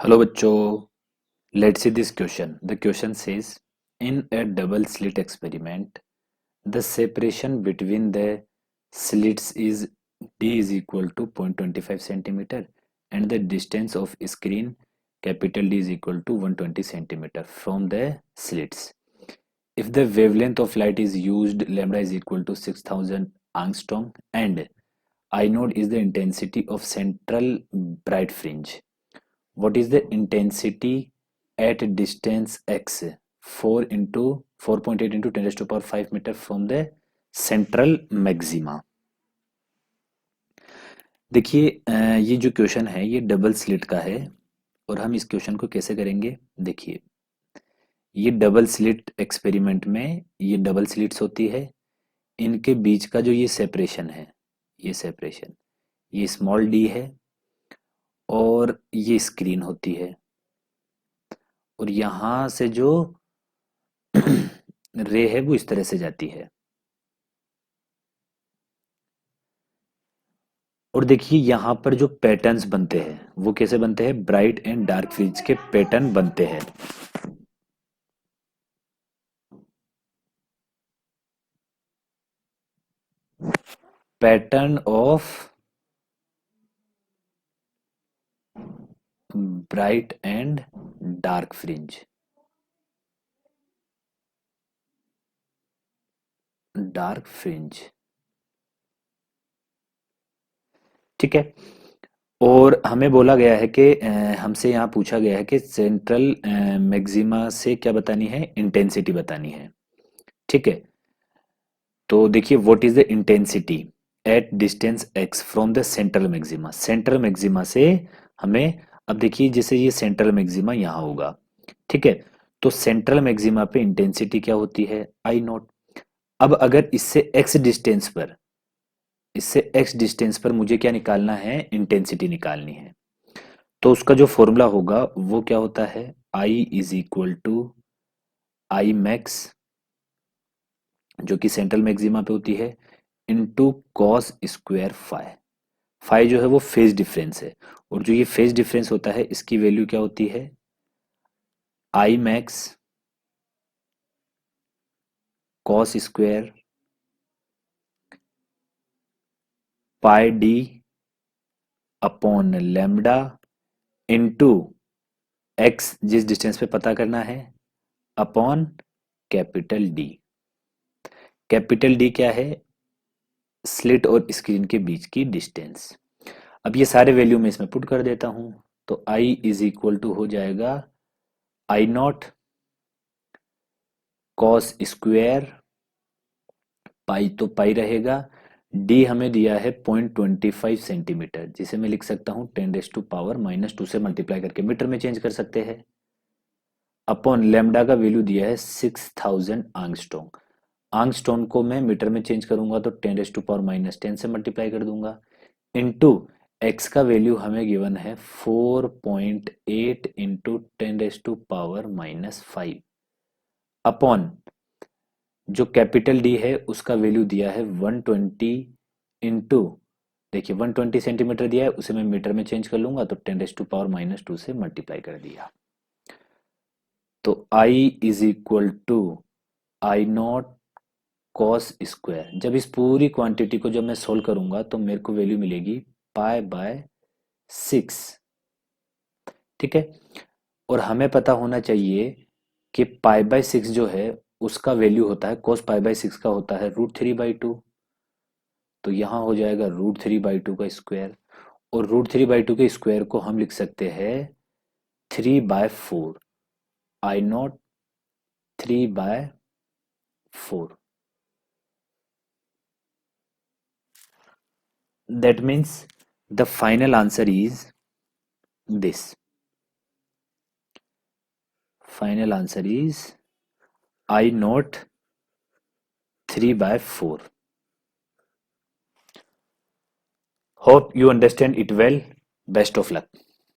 Hello bachcho, let's see this question. The question says, in a double slit experiment, the separation between the slits is d is equal to 0.25 centimeter and the distance of screen capital D is equal to 120 centimeter from the slits. If the wavelength of light is used, lambda is equal to 6000 angstrom and I node is the intensity of central bright fringe. What is the intensity at distance x 4 into 4.8 into 10 raised to power 5 meter from the central maxima. देखिए ये जो question है ये double slit का है और हम इस क्वेश्चन को कैसे करेंगे। देखिए ये डबल स्लिट एक्सपेरिमेंट में ये डबल स्लिट्स होती है, इनके बीच का जो ये सेपरेशन है, ये सेपरेशन ये स्मॉल डी है और ये स्क्रीन होती है और यहाँ से जो रे है वो इस तरह से जाती है। और देखिए यहाँ पर जो पैटर्न्स बनते हैं वो कैसे बनते हैं, ब्राइट एंड डार्क फ्रिंज के पैटर्न बनते हैं। Pattern of bright and dark fringe, dark fringe, ठीक है। और हमें बोला गया है कि हमसे यहाँ पूछा गया है कि सेंट्रल मैक्सिमा से क्या बतानी है, इंटेंसिटी बतानी है, ठीक है। तो देखिए what is the intensity at distance x from the central maxima. Central maxima से हमें, अब देखिए जैसे ये सेंट्रल मैक्सिमा यहाँ होगा, ठीक है। तो सेंट्रल मैक्सिमा पे इंटेंसिटी क्या होती है, आई नॉट। अब अगर इससे x डिस्टेंस पर मुझे क्या निकालना है, इंटेंसिटी निकालनी है। तो उसका जो फॉर्मूला होगा वो क्या होता है, I is equal to I max जो कि सेंट्रल मैक्सिमा पे होती है into cos square phi. Phi जो है वो फेज डिफरेंस है और जो ये फेज डिफरेंस होता है इसकी वैल्यू क्या होती है, I max cos square pi D upon lambda into x जिस डिस्टेंस पे पता करना है upon capital D. Capital D क्या है, स्लिट और स्क्रीन के बीच की डिस्टेंस। अब ये सारे वैल्यू मैं इसमें पुट कर देता हूं तो I इज इक्वल टू हो जाएगा आई नॉट कॉस स्क्वायर, पाई तो पाई रहेगा, डी हमें दिया है 0.25 सेंटीमीटर जिसे मैं लिख सकता हूं 10 रेज टू पावर -2 से मल्टीप्लाई करके मीटर में चेंज कर सकते हैं, अपॉन लेमडा का वैल्यू दिया है 6000 आंगस्ट्रोम। आंगस्ट्रोम को मैं मीटर में चेंज करूंगा तो 10 रेज टू पावर -10 से मल्टीप्लाई कर दूंगा, इनटू एक्स का वैल्यू हमें गिवन है 4.8 into 10 raise to power -5 upon जो कैपिटल डी है उसका वैल्यू दिया है 120 इंटू, देखिए 120 सेंटीमीटर दिया है उसे मैं मीटर में चेंज कर लूंगा तो 10 रेज टू पावर -2 से मल्टीप्लाई कर दिया। तो I is equal to I not cos square. जब इस पूरी क्वांटिटी को जब मैं सोल्व करूंगा तो मेरे को वैल्यू मिलेगी पाई बाय 6, ठीक है। और हमें पता होना चाहिए कि पाई बाय 6 जो है उसका वैल्यू होता है, cos पाई बाय 6 का होता है √3/2। तो यहाँ हो जाएगा √3/2 का स्क्वायर और √3/2 के स्क्वायर को हम लिख सकते हैं 3/4, आई not 3/4। That means the final answer is this. Final answer is I not 3/4. Hope you understand it well. Best of luck.